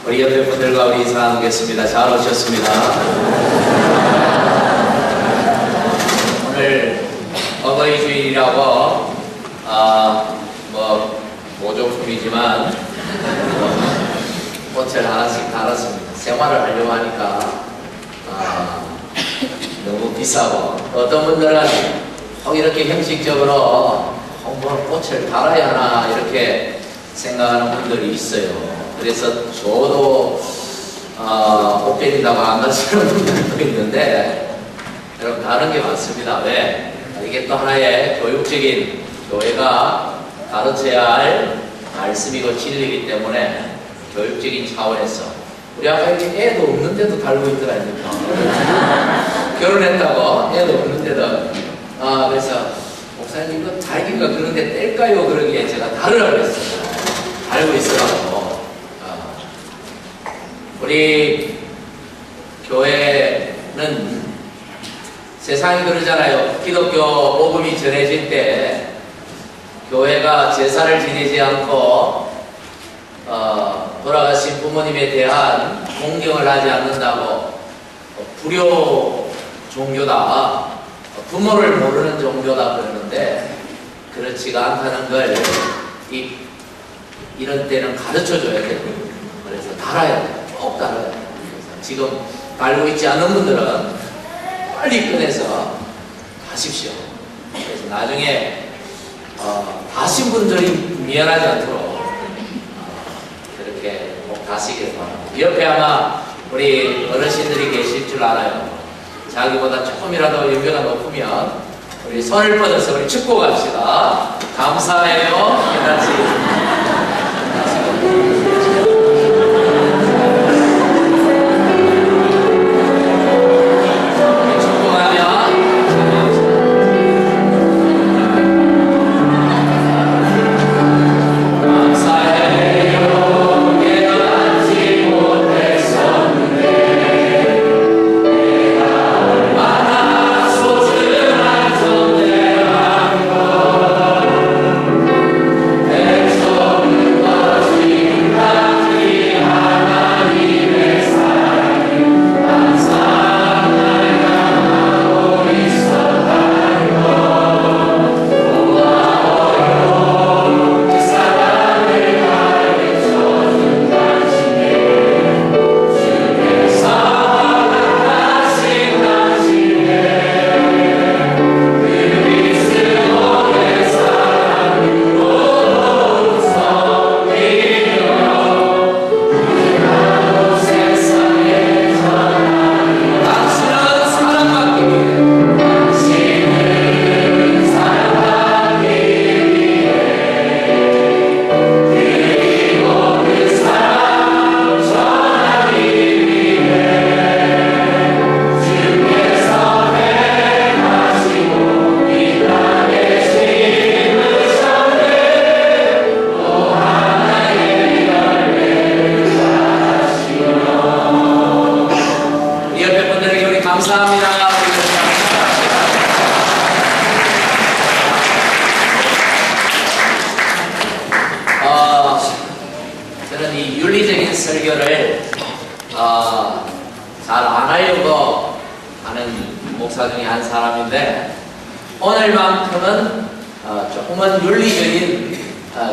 우리 옆에 분들과 우리 인사 나누겠습니다. 잘 오셨습니다. 오늘 어버이 주일이라고 모조품이지만 꽃을 하나씩 달았습니다. 생활을 하려고 하니까 너무 비싸고, 어떤 분들은 이렇게 형식적으로 꽃을 달아야 하나 이렇게 생각하는 분들이 있어요. 그래서 저도 꽃 베린다고 안 가시는 분들도 있는데, 여러분 다른 게 많습니다. 왜? 이게 또 하나의 교육적인, 교회가 가르쳐야 할 말씀이고 진리이기 때문에 교육적인 차원에서, 우리 아까 이렇게 애도 없는데도 달고 있더라 아닙니까? 결혼했다고 애도 없는데도 그래서 목사님 이거 달기가 그런데 뗄까요? 그러기에 제가 달으라고 그랬어요. 달고 있으라고. 우리 교회는 세상이 그러잖아요. 기독교 복음이 전해질 때 교회가 제사를 지내지 않고 돌아가신 부모님에 대한 공경을 하지 않는다고 불효 종교다, 부모를 모르는 종교다 그러는데, 그렇지가 않다는 걸 이런 때는 가르쳐줘야 돼요. 그래서 달아야 돼요. 꼭 달아야 돼요. 지금 달고 있지 않은 분들은 빨리 꺼내서 가십시오. 그래서 나중에 다신 분들이 미안하지 않도록 그렇게 꼭 다시길 바랍니다. 옆에 아마 우리 어르신들이 계실 줄 알아요. 자기보다 조금이라도 연배가 높으면 우리 손을 뻗어서 우리 축복 합시다. 감사해요. 같이 설교를 잘 안 하려고 하는 목사 중에 한 사람인데, 오늘만큼은 조금은 윤리적인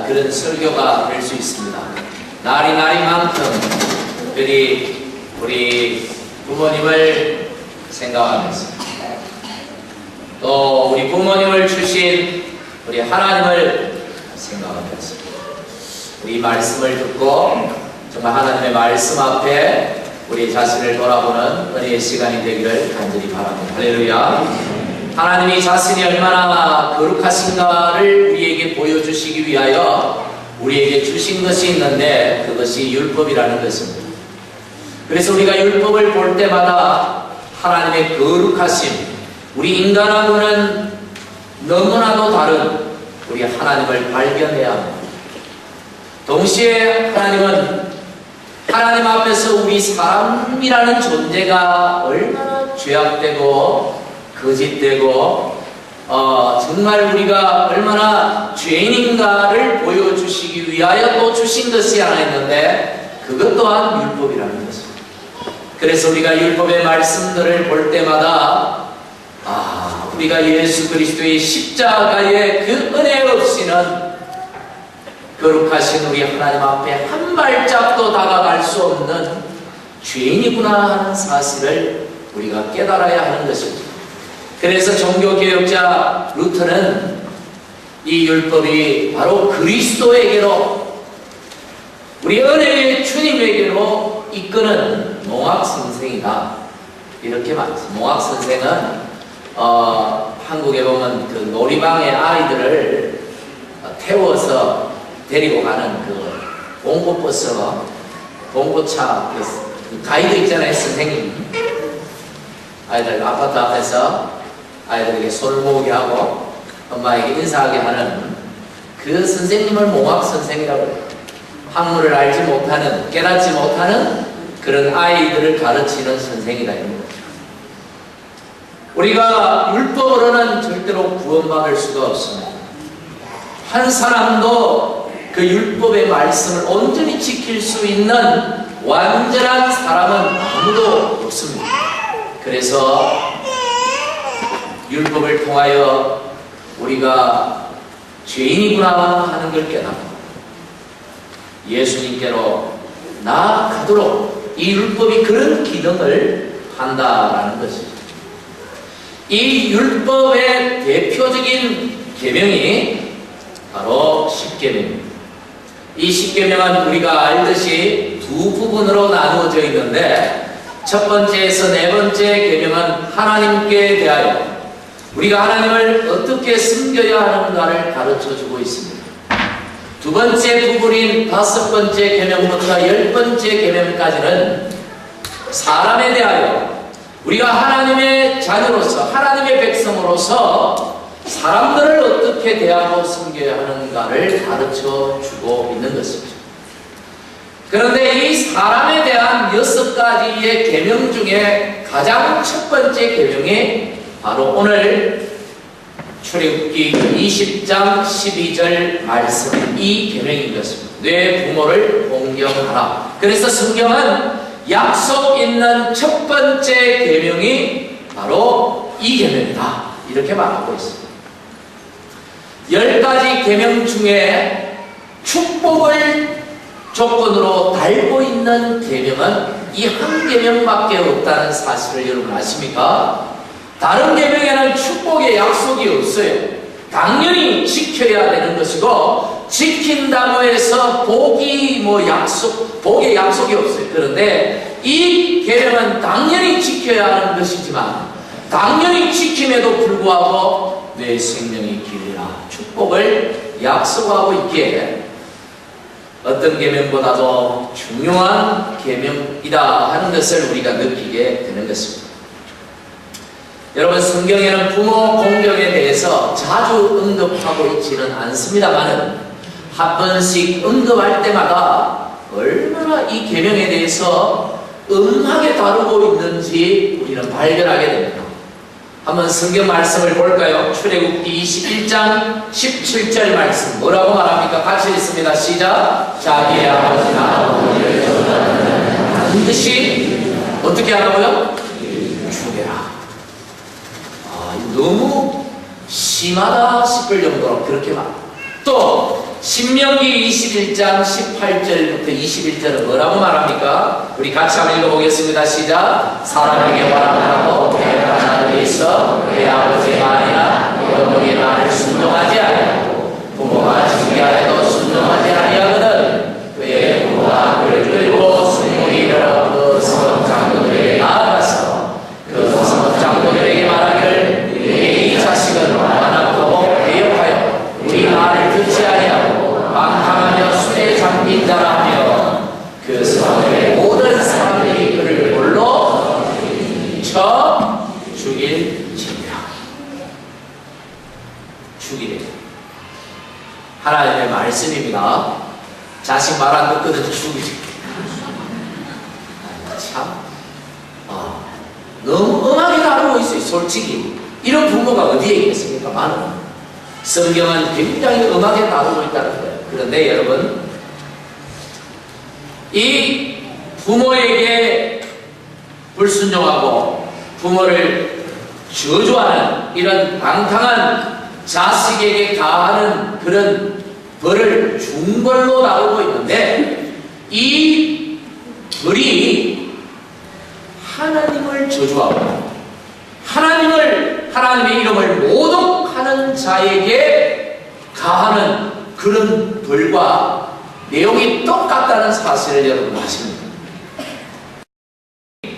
그런 설교가 될 수 있습니다. 날이만큼 우리 부모님을 생각하면서, 또 우리 부모님을 주신 우리 하나님을 생각하면서 우리 말씀을 듣고 정말 하나님의 말씀 앞에 우리 자신을 돌아보는 은혜의 시간이 되기를 간절히 바랍니다. 할렐루야. 하나님이 자신이 얼마나 거룩하신가를 우리에게 보여주시기 위하여 우리에게 주신 것이 있는데, 그것이 율법이라는 것입니다. 그래서 우리가 율법을 볼 때마다 하나님의 거룩하심, 우리 인간하고는 너무나도 다른 우리 하나님을 발견해야 합니다. 동시에 하나님 앞에서 우리 사람이라는 존재가 얼마나 죄악되고 거짓되고 정말 우리가 얼마나 죄인인가를 보여주시기 위하여 또 주신 것이 하나 있는데, 그것 또한 율법이라는 것입니다. 그래서 우리가 율법의 말씀들을 볼 때마다 우리가 예수 그리스도의 십자가의 그 은혜 없이는 거룩하신 우리 하나님 앞에 한 발짝도 다가갈 수 없는 죄인이구나 하는 사실을 우리가 깨달아야 하는 것입니다. 그래서 종교개혁자 루터는 이 율법이 바로 그리스도에게로, 우리 은혜의 주님에게로 이끄는 몽학선생이다, 이렇게 말했습니다. 몽학선생은 한국에 보면 그 놀이방에 아이들을 태워서 데리고 가는 그 봉고버스, 봉고차, 그 가이드 있잖아요, 선생님. 아이들 아파트 앞에서 아이들에게 손을 모으게 하고 엄마에게 인사하게 하는 그 선생님을 몽학선생이라고 해요. 학문을 알지 못하는, 깨닫지 못하는 그런 아이들을 가르치는 선생이다, 이런 거죠. 우리가 율법으로는 절대로 구원받을 수가 없습니다. 한 사람도 그 율법의 말씀을 온전히 지킬 수 있는 완전한 사람은 아무도 없습니다. 그래서 율법을 통하여 우리가 죄인이구나 하는 걸 깨닫고 예수님께로 나아가도록 이 율법이 그런 기능을 한다라는 것이죠. 이 율법의 대표적인 계명이 바로 십계명입니다. 이 십계명은 우리가 알듯이 두 부분으로 나누어져 있는데, 첫 번째에서 네 번째 계명은 하나님께 대하여 우리가 하나님을 어떻게 섬겨야 하는가를 가르쳐주고 있습니다. 두 번째 부분인 다섯 번째 계명부터 열 번째 계명까지는 사람에 대하여 우리가 하나님의 자녀로서, 하나님의 백성으로서 사람들을 어떻게 대하고 섬겨야 하는가를 가르쳐주고 있는 것입니다. 그런데 이 사람에 대한 6가지의 계명 중에 가장 첫 번째 계명이 바로 오늘 출애굽기 20장 12절 말씀인 이 계명인 것입니다. 내 부모를 공경하라. 그래서 성경은 약속 있는 첫 번째 계명이 바로 이 계명이다, 이렇게 말하고 있습니다. 10가지 계명 중에 축복을 조건으로 달고 있는 계명은 이 한 계명밖에 없다는 사실을 여러분 아십니까? 다른 계명에는 축복의 약속이 없어요. 당연히 지켜야 되는 것이고, 지킨다고 해서 복의 약속이 없어요. 그런데 이 계명은 당연히 지켜야 하는 것이지만, 당연히 지킴에도 불구하고 내 생명이 길리라, 축복을 약속하고 있기에 어떤 계명보다도 중요한 계명이다 하는 것을 우리가 느끼게 되는 것입니다. 여러분, 성경에는 부모 공경에 대해서 자주 언급하고 있지는 않습니다만 한 번씩 언급할 때마다 얼마나 이 계명에 대해서 엄하게 다루고 있는지 우리는 발견하게 됩니다. 한번 성경 말씀을 볼까요? 출애굽기 21장 17절 말씀 뭐라고 말합니까? 같이 읽습니다. 시작. 자기의 아버지나 어머니를 반드시 어떻게 하라고요? 죽여라. 너무 심하다 싶을 정도로 그렇게 말합니다. 또 신명기 21장 18절부터 21절은 뭐라고 말합니까? 우리 같이 한번 읽어보겠습니다. 시작. 사람에게 말하라고 내가 하늘에 있어 내 아버지의 말이나 내 어머니의 말을 순종하지 아니하고 부모가 징계하여도 순종하지 아니하거든 그의 부모가 그를 끌고 승문이 일어나 그 성장로들에게 나아가서 그 성장로들에게 말하기를 이 자식은 완악하고 배역하여 우리 말을 듣지 아니하고 방탕하며 술에 잠긴 자라며 그 성의 모든 사람들이 그를 홀로 쳐 죽일지니라. 죽이래. 하나님의 말씀입니다. 자식 말 안 듣거든 죽이지. 참 너무 엄하게 다루고 있어요. 솔직히 이런 부모가 어디에 있겠습니까? 많은. 성경은 굉장히 엄하게 다루고 있다는 거예요. 그런데 여러분, 이 부모에게 불순종하고 부모를 저주하는 이런 방탕한 자식에게 가하는 그런 벌을 중벌로 나오고 있는데, 이 벌이 하나님을 저주하고 하나님의 이름을 모독하는 자에게 가하는 그런 벌과 내용이 똑같다는 사실을 여러분 아십니까?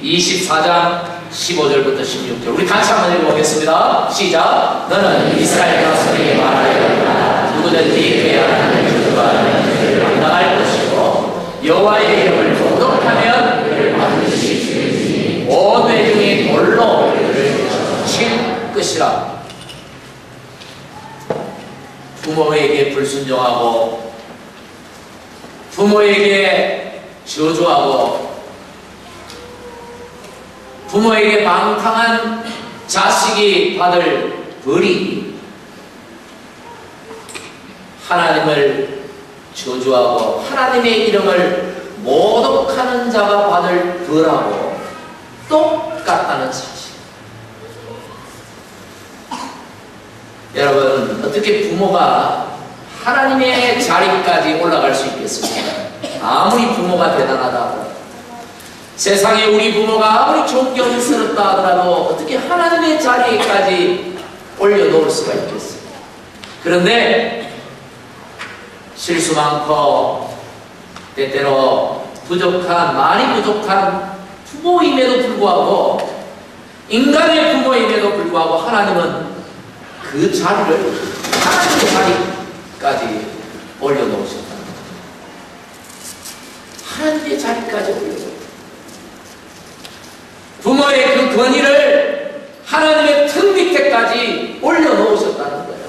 24장 15절부터 16절 우리 같이 한번 읽어보겠습니다. 시작. 너는 이스라엘 자손에게 말하여라. 누구든지 그의 하나님을 저주하는 그를 망당할 것이고 여호와의 이름을 모독하면 그를 반드시 죽이니 온 회중이 돌로 그를 칠 것이라. 부모에게 불순종하고 부모에게 저주하고 부모에게 방탕한 자식이 받을 벌이 하나님을 저주하고 하나님의 이름을 모독하는 자가 받을 벌하고 똑같다는 사실. 여러분, 어떻게 부모가 하나님의 자리까지 올라갈 수 있겠습니까? 아무리 부모가 대단하다고, 세상에 우리 부모가 아무리 존경스럽다 하더라도 어떻게 하나님의 자리에까지 올려놓을 수가 있겠습니까? 그런데 실수 많고 때때로 많이 부족한 부모임에도 불구하고, 인간의 부모임에도 불구하고 하나님은 그 자리를 하나님의 자리까지 올려놓으셨다. 하나님의 자리까지 올려놓으셨다. 부모의 그 권위를 하나님의 등 밑에까지 올려놓으셨다는 거예요.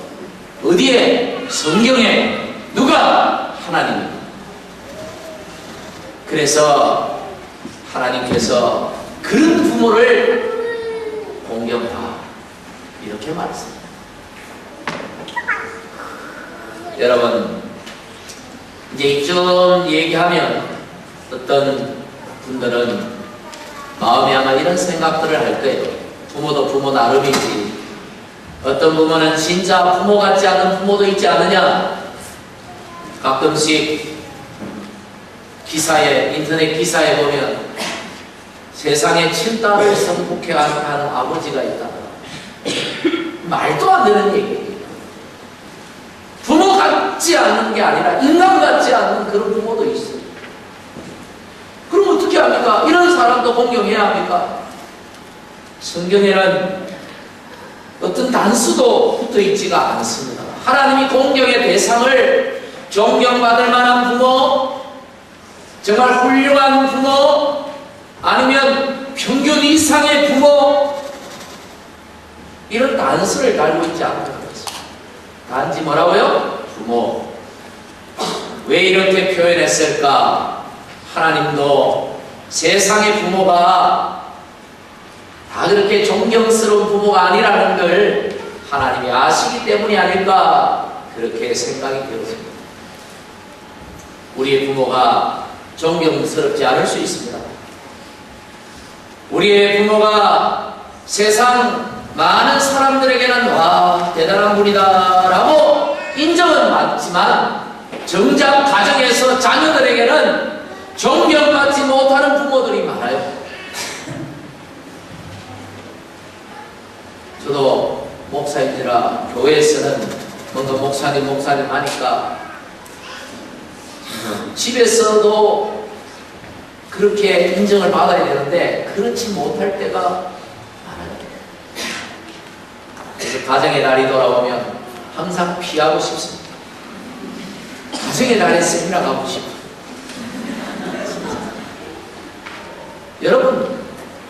어디에? 성경에. 누가? 하나님입니다. 그래서 하나님께서 그런 부모를 공경하라 이렇게 말했습니다. 여러분, 이제 이쯤 얘기하면 어떤 분들은 마음에 아마 이런 생각들을 할 거예요. 부모도 부모 나름이지. 어떤 부모는 진짜 부모 같지 않은 부모도 있지 않느냐. 가끔씩 인터넷 기사에 보면 세상에 친딸을 성폭행하는 아버지가 있다더라. 말도 안 되는 얘기예요. 부모 같지 않은 게 아니라 인간 같지 않은 그런 부모도 있어요. 그럼 어떻게 합니까? 이런 사람도 공경해야 합니까? 성경에는 어떤 단수도 붙어 있지가 않습니다. 하나님이 공경의 대상을 존경받을 만한 부모, 정말 훌륭한 부모, 아니면 평균 이상의 부모, 이런 단수를 달고 있지 않는 것입니다. 단지 뭐라고요? 부모. 왜 이렇게 표현했을까? 하나님도 세상의 부모가 다 그렇게 존경스러운 부모가 아니라는 걸 하나님이 아시기 때문이 아닐까, 그렇게 생각이 되었습니다. 우리의 부모가 존경스럽지 않을 수 있습니다. 우리의 부모가 세상 많은 사람들에게는 와, 대단한 분이다 라고 인정은 받지만 정작 가정에서 자녀들에게는 존경받지 못하는 부모들이 많아요. 저도 목사인지라 교회에서는 뭔가 목사님 하니까 집에서도 그렇게 인정을 받아야 되는데 그렇지 못할 때가 많아요. 그래서 가정의 날이 돌아오면 항상 피하고 싶습니다. 가정의 날에 세미나 가고 싶어요. 여러분,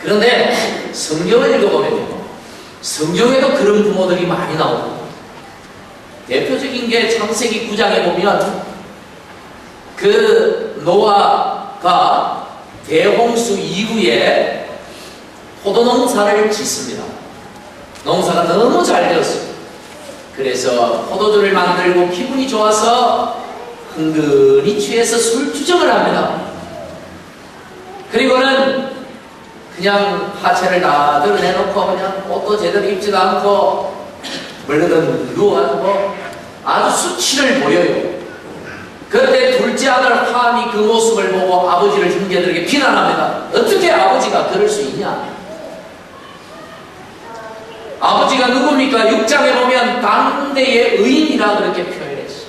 그런데 성경을 읽어보면요, 성경에도 그런 부모들이 많이 나옵니다. 대표적인 게 창세기 9장에 보면 그 노아가 대홍수 이후에 포도 농사를 짓습니다. 농사가 너무 잘 되었습니다. 그래서 포도주를 만들고 기분이 좋아서 흥근히 취해서 술 투정을 합니다. 그리고는 그냥 하체를 다 드러내놓고 그냥 옷도 제대로 입지도 않고 물론 누워가지고 아주 수치를 보여요. 그때 둘째 아들 함이 그 모습을 보고 아버지를 형제들에게 비난합니다. 어떻게 아버지가 그럴 수 있냐? 아버지가 누굽니까? 6장에 보면 당대의 의인이라 그렇게 표현했어요.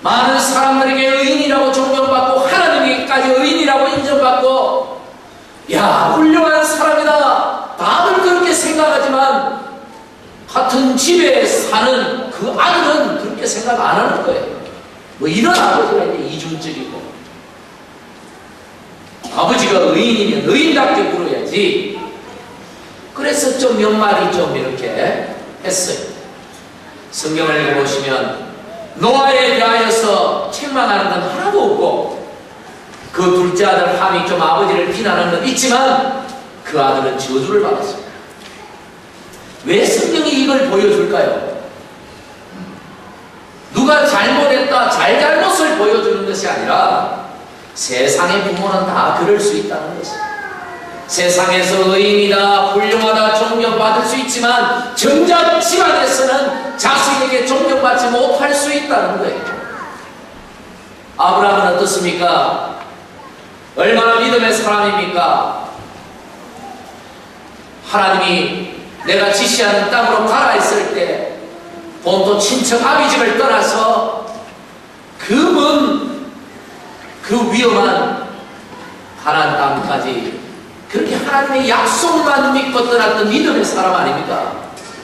많은 사람들에게 의인이라고 존경받고 하나님에게까지 의인이라고 인정받고, 야, 훌륭한 사람이다, 다들 그렇게 생각하지만 같은 집에 사는 그 아들은 그렇게 생각 안 하는 거예요. 뭐 이런 아버지가 이제 이중적이고, 아버지가 의인이면 의인답게 굴어야지. 그래서 좀 몇 마디 좀 이렇게 했어요. 성경을 읽어보시면 노아에 대하여서 책망하는 건 하나도 없고, 그 둘째 아들 함이 좀 아버지를 비난하는 건 있지만 그 아들은 저주를 받았습니다. 왜 성경이 이걸 보여줄까요? 누가 잘못했다, 잘못을 보여주는 것이 아니라 세상의 부모는 다 그럴 수 있다는 것입니다. 세상에서 의인이다, 훌륭하다, 존경받을 수 있지만 정작 집안에서는 자식에게 존경받지 못할 수 있다는 거예요. 아브라함은 어떻습니까? 얼마나 믿음의 사람입니까? 하나님이 내가 지시하는 땅으로 가라 했을 때 본토 친척 아비집을 떠나서 그 위험한 가나안 땅까지 그렇게 하나님의 약속만 믿고 떠났던 믿음의 사람 아닙니까?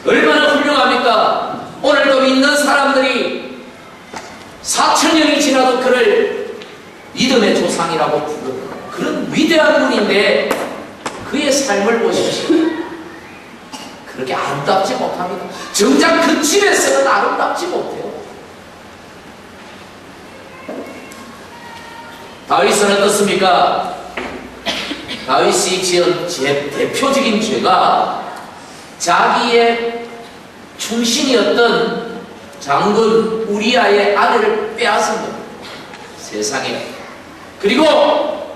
얼마나 훌륭합니까? 오늘도 믿는 사람들이 4000년이 지나도 그를 믿음의 조상이라고 부르는 그런 위대한 분인데 그의 삶을 보십시오. 그렇게 아름답지 못합니다. 정작 그 집에서는 아름답지 못해요. 다윗은 어떻습니까? 다윗이 지은 대표적인 죄가 자기의 충신이었던 장군 우리아의 아내를 빼앗은 겁니다. 세상에. 그리고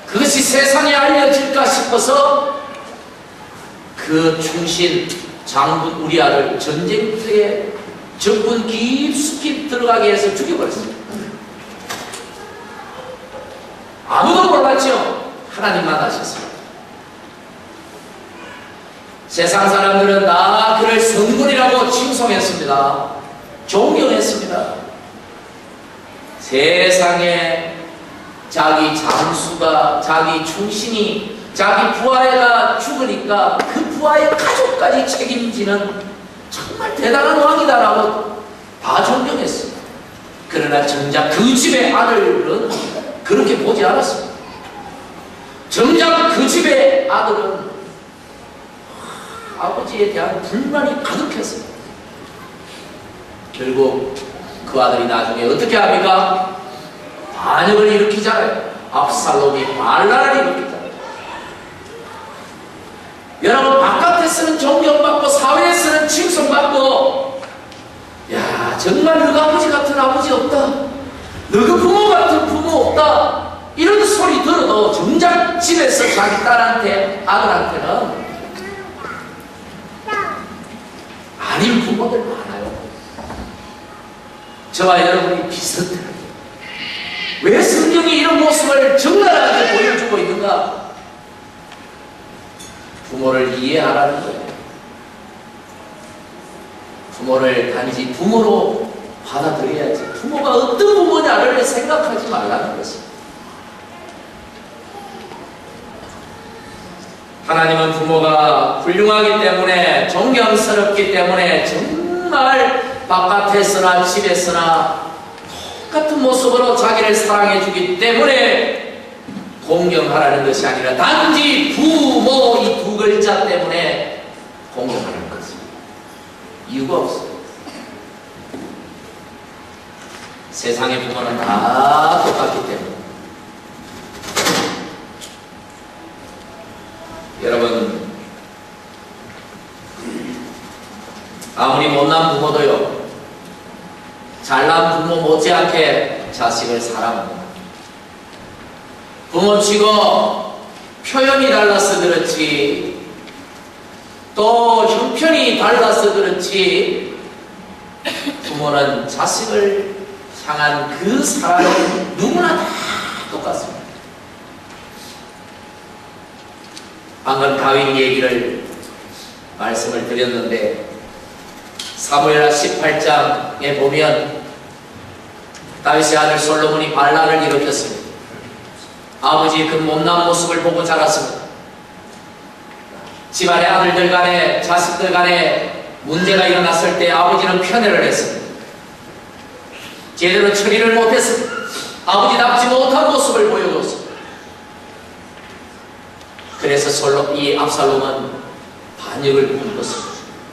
그것이 세상에 알려질까 싶어서 그 충신 장군 우리아를 전쟁터에 적군 깊숙이 들어가게 해서 죽여버렸습니다. 아무도 몰랐죠. 하나님만 아셨습니다. 세상 사람들은 다 그를 성군이라고 칭송했습니다. 존경했습니다. 세상에 자기 장수가, 자기 충신이, 자기 부하가 죽으니까 그 부하의 가족까지 책임지는 정말 대단한 왕이다라고 다 존경했습니다. 그러나 정작 그 집의 아들은 그렇게 보지 않았습니다. 정작 그 집의 아들은 아버지에 대한 불만이 가득했습니다. 결국 그 아들이 나중에 어떻게 합니까? 반역을 일으키잖아요. 압살롬이 반란을 일으키잖아요. 여러분, 바깥에서는 존경받고 사회에서는 칭송받고, 야, 정말 너가 아버지 같은 아버지 없다, 너가 부모 같은 부모 없다, 이런 소리 들어도 정작 집에서 자기 딸한테, 아들한테는 아닌 부모들 많아요. 저와 여러분이 비슷해요. 왜 성경이 이런 모습을 적나라하게 보여주고 있는가? 부모를 이해하라는 거예요. 부모를 단지 부모로 받아들여야지, 부모가 어떤 부모냐를 생각하지 말라는 것입니다. 하나님은 부모가 훌륭하기 때문에, 존경스럽기 때문에 정말 바깥에서나 집에서나 똑같은 모습으로 자기를 사랑해 주기 때문에 공경하라는 것이 아니라 단지 부모 이 두 글자 때문에 공경하는 것입니다. 이유가 없어요. 세상의 부모는 다 똑같기 때문에. 여러분, 아무리 못난 부모도요, 잘난 부모 못지않게 자식을 사랑합니다. 부모치고 표현이 달라서 그렇지, 또 형편이 달라서 그렇지, 부모는 자식을 향한 그 사랑은 누구나 다 똑같습니다. 방금 다윗 얘기를 말씀을 드렸는데, 사무엘하 18장에 보면 다윗의 아들 솔로몬이 반란을 일으켰습니다. 아버지 그 못난 모습을 보고 자랐습니다. 집안의 아들들 간에 자식들 간에 문제가 일어났을 때 아버지는 편애를 했습니다. 제대로 처리를 못했습니다. 아버지답지 못한 모습을 보여줬습니다. 그래서 이 압살롬은 반역을 꿈꿨습니다.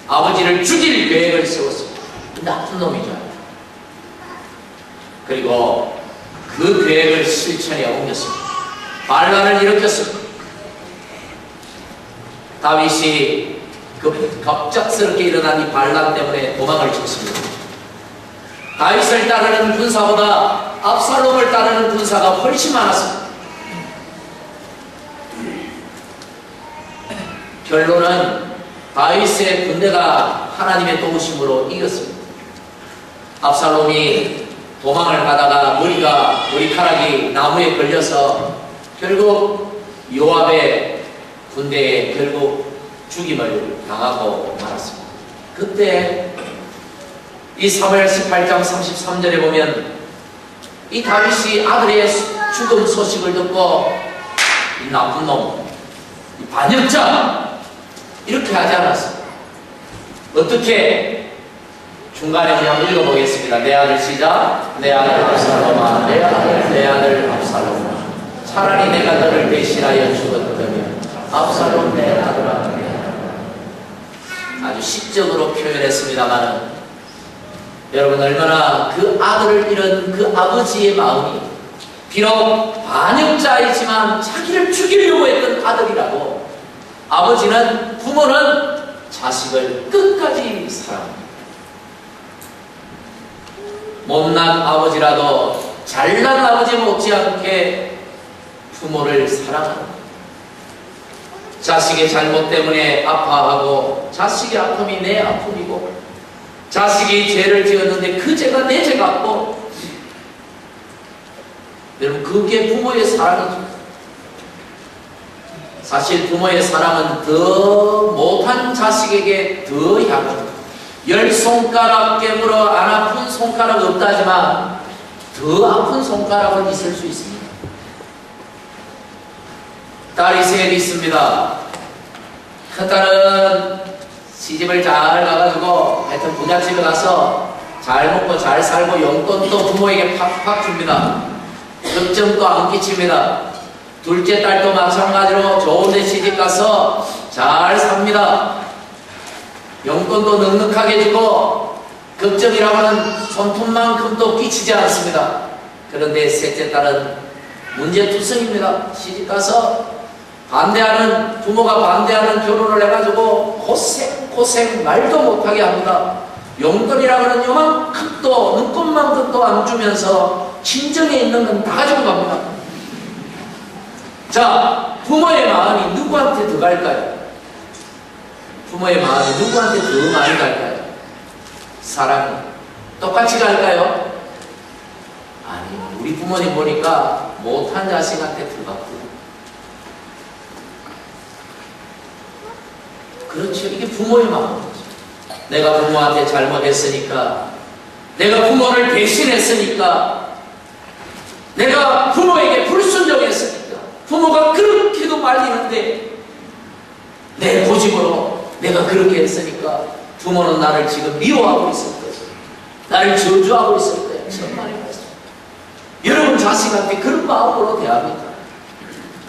아버지를 죽일 계획을 세웠습니다. 나쁜 놈이죠. 그리고 그 계획을 실천에 옮겼습니다. 반란을 일으켰습니다. 다윗이 갑작스럽게 일어난 이 반란 때문에 도망을 쳤습니다. 다윗을 따르는 군사보다 압살롬을 따르는 군사가 훨씬 많았습니다. 결론은 다윗의 군대가 하나님의 도우심으로 이겼습니다. 압살롬이 도망을 가다가 머리카락이 나무에 걸려서 결국 요압의 군대에 결국 죽임을 당하고 말았습니다. 그때 이 사무엘 18장 33절에 보면 이 다윗이 아들의 죽음 소식을 듣고 이 나쁜 놈, 이 반역자 이렇게 하지 않았습니다. 어떻게? 중간에 그냥 읽어보겠습니다. 내 아들 시작. 내 아들 압살롬아, 내 아들 압살롬아, 차라리 내가 너를 대신하여 죽었더면 압살롬 내 아들아. 아주 시적으로 표현했습니다만, 여러분 얼마나 그 아들을 잃은 그 아버지의 마음이, 비록 반역자이지만 자기를 죽이려고 했던 아들이라도 아버지는, 부모는 자식을 끝까지 사랑합니다. 못난 아버지라도 잘난 아버지 못지않게 부모를 사랑합니다. 자식의 잘못 때문에 아파하고, 자식의 아픔이 내 아픔이고, 자식이 죄를 지었는데 그 죄가 내 죄 같고, 여러분 그게 부모의 사랑이죠. 사실 부모의 사랑은 더 못한 자식에게 더 향합니다. 10손가락 깨물어 안 아픈 손가락 없다지만 더 아픈 손가락은 있을 수 있습니다. 딸이 셋 있습니다. 큰딸은 시집을 잘 가가지고 하여튼 부잣집에 가서 잘 먹고 잘 살고 용돈도 부모에게 팍팍 줍니다. 걱정도 안 끼칩니다. 둘째 딸도 마찬가지로 좋은 데 시집 가서 잘 삽니다. 용돈도 넉넉하게 주고 걱정이라고 하는 손톱만큼도 끼치지 않습니다. 그런데 셋째 딸은 문제투성입니다. 시집 가서 부모가 반대하는 결혼을 해가지고 고생 말도 못하게 합니다. 용돈이라고 하는 요만큼도 눈곱만큼도 안 주면서 친정에 있는 건 다 가지고 갑니다. 자, 부모의 마음이 누구한테 더 갈까요? 부모의 마음이 누구한테 더 많이 갈까요? 사랑이 똑같이 갈까요? 아니, 우리 부모님 보니까 못한 자식한테 더 가고. 그렇죠. 이게 부모의 마음이죠. 내가 부모한테 잘못했으니까, 내가 부모를 배신했으니까, 내가 부모에게 불순종했으니까, 부모가 그렇게도 말리는데 내 고집으로 내가 그렇게 했으니까 부모는 나를 지금 미워하고 있을 거지, 나를 저주하고 있을 거야. 천만의 말씀. 여러분 자식한테 그런 마음으로 대합니다.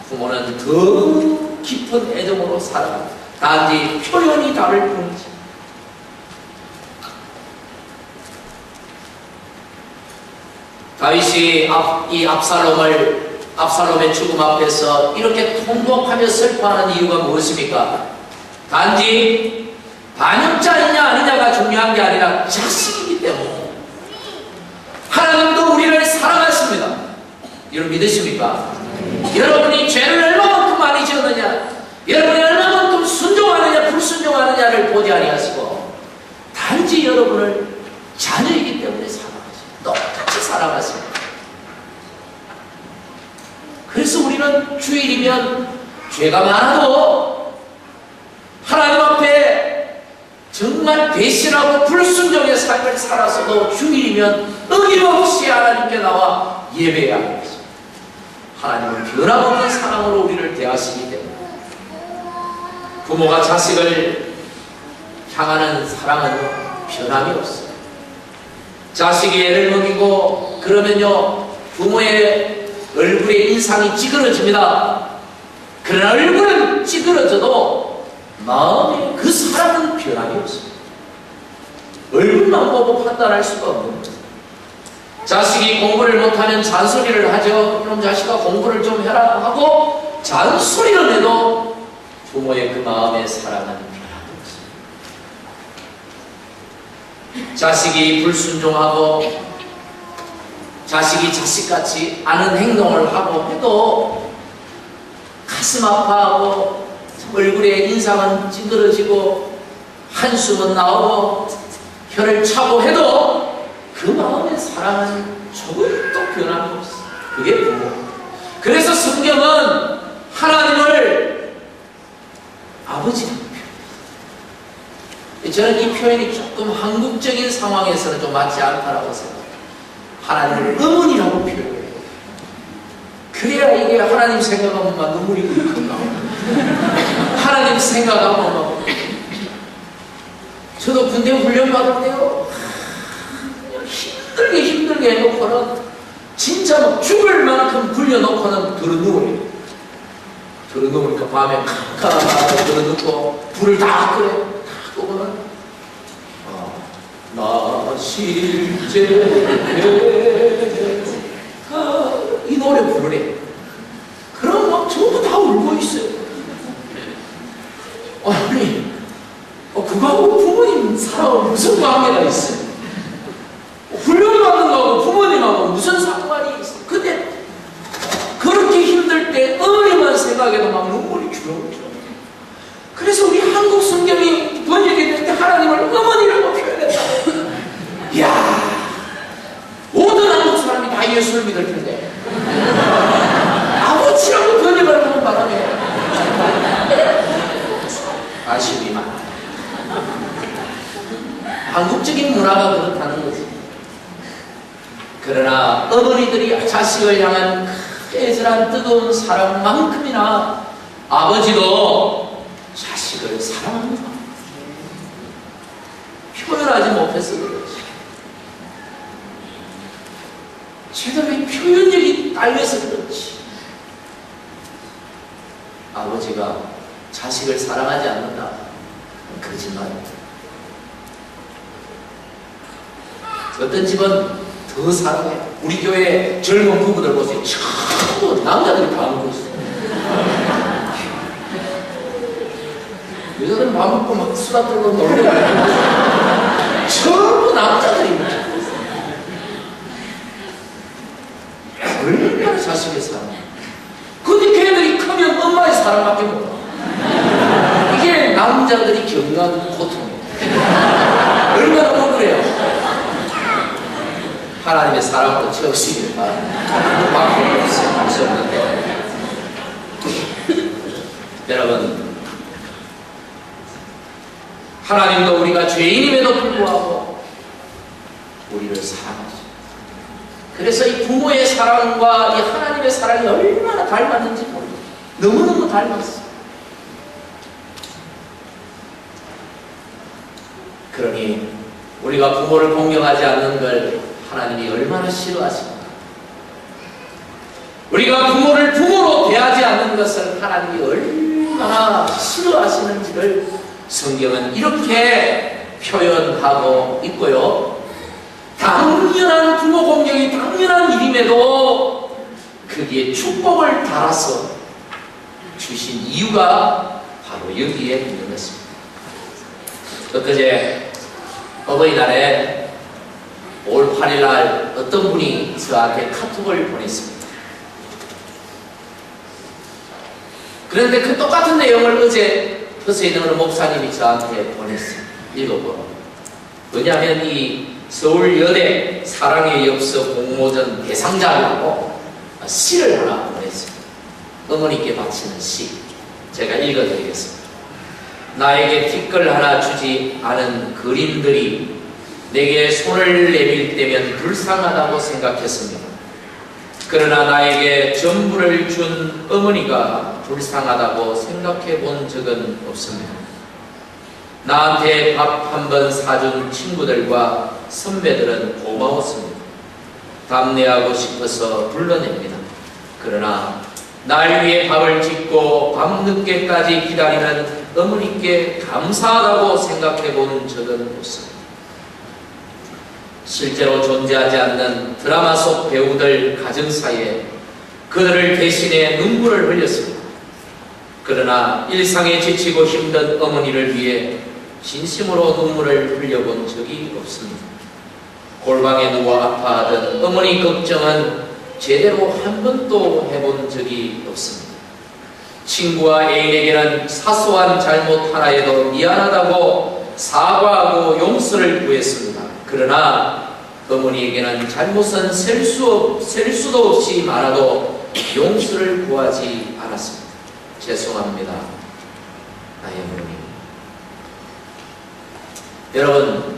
부모는 더 깊은 애정으로 살아갑니다. 단지 표현이 다를 뿐이지. 다윗이 이 압살롬의 죽음 앞에서 이렇게 통곡하며 슬퍼하는 이유가 무엇입니까? 단지 반역자이냐 아니냐가 중요한 게 아니라 자식이기 때문에. 하나님도 우리를 사랑하십니다. 여러분 믿으십니까? 여러분이 죄를 얼마만큼 많이 지었느냐, 여러분이 얼마만큼 순종하느냐 불순종하느냐를 보지 아니하시고 단지 여러분을 자녀이기 때문에 사랑하십니다. 똑같이 사랑하십니다. 그래서 우리는 주일이면 죄가 많아도 하나님 앞에 정말 배신하고 불순종의 삶을 살아서도 주일이면 어김없이 하나님께 나와 예배해야 합니다. 하나님은 변함없는 사랑으로 우리를 대하시기 때문에 부모가 자식을 향하는 사랑은 변함이 없어요. 자식이 애를 먹이고 그러면요 부모의 얼굴에 인상이 찌그러집니다. 그러나 얼굴은 찌그러져도 마음에 그 사랑은 변함이 없습니다. 얼굴만 보고 판단할 수가 없는 거예요. 자식이 공부를 못하면 잔소리를 하죠. 그럼 자식아 공부를 좀 해라 하고 잔소리를 해도 부모의 그 마음의 사랑은 변함이 없습니다. 자식이 불순종하고 자식이 자식같이 아는 행동을 하고 해도 가슴 아파하고 얼굴에 인상은 찌그러지고 한숨은 나오고 혀를 차고 해도 그 마음의 사랑은 조금도 변함이 없어요. 그게 부모. 그래서 성경은 하나님을 아버지라고 표현해요. 저는 이 표현이 조금 한국적인 상황에서는 좀 맞지 않다라고 생각해요. 하나님을 어머니라고 표현해요. 그래야 이게 하나님 생각하면 막 눈물이 울컥 나와요. 하나님 생각하면 저도 군대 훈련 받을 때요 힘들게 해놓고는 진짜 막 죽을 만큼 굴려놓고는 들어누워요. 들어누우니까 밤에 캄캄하게 들어눕고 불을 다 끄래요. 다 끄고는 마실제 이 노래 부르래. 그럼 막 전부 다 울고 있어요. 아니 그거하고 부모님 사랑은 무슨 관계가 있어요? 훈련받는 거하고 부모님하고 무슨 상관이 있어요? 근데 그렇게 힘들 때 어머니만 생각해도 막 눈물이 주렁주렁. 그래서 우리 한국 성경이 번역이 될 때 하나님을 어머니라고 표현했다. 이야, 모든 한국 사람이 다 예수를 믿을 텐데 아버지라고 번역을 하는 바람에 아쉬움이 많아요. 한국적인 문화가 그렇다는 거지. 그러나 어머니들이 자식을 향한 애절한 뜨거운 사랑만큼이나 아버지도 자식을 사랑합니다. 표현하지 못해서 그렇지. 제대로 표현력이 딸려서 그렇지. 아버지가 자식을 사랑하지 않는다. 거짓말입니다. 어떤 집은 더 사랑해. 우리 교회 젊은 부부들 보세요. 전부 남자들이 밥 먹고 있어요. 여자들은 밥 먹고 막 수다 떨고 놀고 전부 남자들이 먹고 있어요. 얼마나 자식의 사랑. 근데 걔네들이 크면 엄마의 사랑밖에 몰라. 이게 남자들이 겪는 고통이에요. 얼마나 억울해요. 하나님의 사랑으로 채우시기를 바랍니다. 막을 없어요. 할 수 없는데. 여러분, 하나님도 우리가 죄인임에도 불구하고 우리를 사랑하죠. 그래서 이 부모의 사랑과 이 하나님의 사랑이 얼마나 닮았는지 모르겠어요. 너무너무 닮았어요. 그러니 우리가 부모를 공경하지 않는 걸 하나님이 얼마나 싫어하십니까? 우리가 부모를 부모로 대하지 않는 것을 하나님이 얼마나 싫어하시는지를 성경은 이렇게 표현하고 있고요. 당연한 부모 공경이 당연한 일임에도 거기에 축복을 달아서 주신 이유가 바로 여기에 있는 것입니다. 엊그제 어버이날에 5월 8일 날 어떤 분이 저한테 카톡을 보냈습니다. 그런데 그 똑같은 내용을 어제 허스에 어느 목사님이 저한테 보냈어요. 읽어보라고. 왜냐하면 이 서울여대 사랑의 엽서 공모전 대상자라고 시를 하나 보냈어요. 어머니께 바치는 시. 제가 읽어드리겠습니다. 나에게 티끌 하나 주지 않은 그림들이 내게 손을 내밀 때면 불쌍하다고 생각했습니다. 그러나 나에게 전부를 준 어머니가 불쌍하다고 생각해 본 적은 없습니다. 나한테 밥 한 번 사준 친구들과 선배들은 고마웠습니다. 답례하고 싶어서 불러냅니다. 그러나 날 위해 밥을 짓고 밤늦게까지 기다리는 어머니께 감사하다고 생각해 본 적은 없습니다. 실제로 존재하지 않는 드라마 속 배우들 가정사이에 그들을 대신해 눈물을 흘렸습니다. 그러나 일상에 지치고 힘든 어머니를 위해 진심으로 눈물을 흘려본 적이 없습니다. 골방에 누워 아파하던 어머니 걱정은 제대로 한 번도 해본 적이 없습니다. 친구와 애인에게는 사소한 잘못 하나에도 미안하다고 사과하고 용서를 구했습니다. 그러나 어머니에게는 잘못은 셀 수도 없이 많아도 용서를 구하지 않았습니다. 죄송합니다, 나의 어머니. 여러분,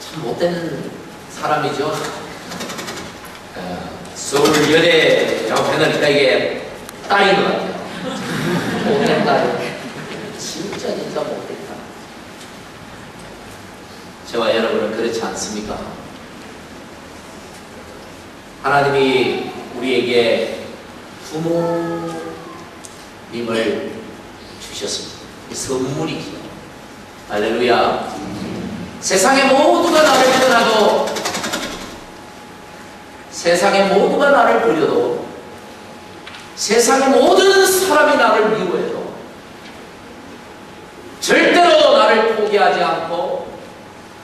참 못된 사람이죠. 서울여대 옆에는 이게 딸인 것 같아요. 못된 딸. 진짜 못됐다. 저와 여러분은 그렇지 않습니까? 하나님이 우리에게 부모님을 주셨습니다. 이 선물이죠. 할렐루야. 세상의 모두가 나를 떠나도, 세상의 모두가 나를 버려도, 세상의 모든 사람이 나를 미워해도 절대로 나를 포기하지 않고,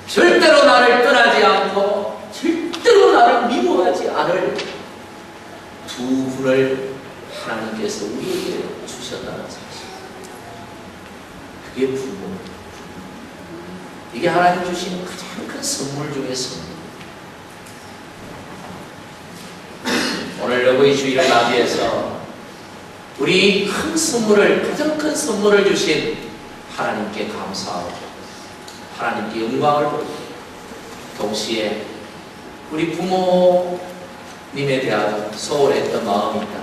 절대로 나를 떠나지 않고, 절대로 나를 미워하지 않을 두 분을 하나님께서 우리에게 주셨다는 사실. 그게 부모. 이게 하나님 주신 가장 큰 선물 중에 선물. 오늘 어버이 주일을 맞이해서 우리 큰 선물을, 가장 큰 선물을 주신 하나님께 감사하고 하나님께 영광을 돌리고, 동시에 우리 부모님에 대한 소홀했던 마음이 있다.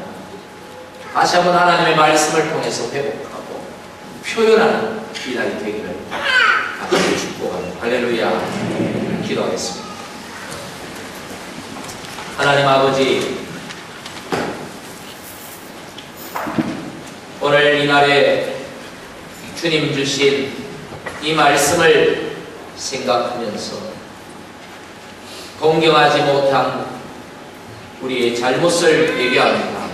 다시 한번 하나님의 말씀을 통해서 회복하고 표현하는 이 날이 되기를 같이 축복합니다. 할렐루야. 기도하겠습니다. 하나님 아버지, 오늘 이 날에 주님 주신 이 말씀을 생각하면서 공경하지 못한 우리의 잘못을 회개합니다.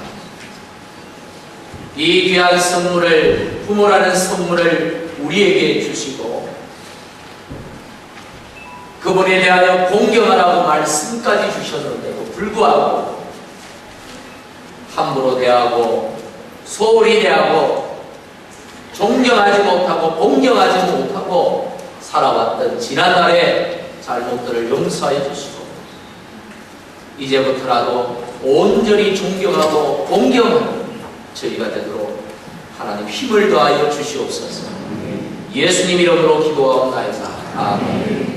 이 귀한 선물을, 부모라는 선물을 우리에게 주시고 그분에 대하여 공경하라고 말씀까지 주셨는데도 불구하고 함부로 대하고 소홀히 대하고 존경하지 못하고 공경하지 못하고 살아왔던 지난날의 잘못들을 용서해 주시고 이제부터라도 온전히 존경하고 공경하는 저희가 되도록 하나님 힘을 더하여 주시옵소서. 예수님 이름으로 기도하옵나이다. 아멘.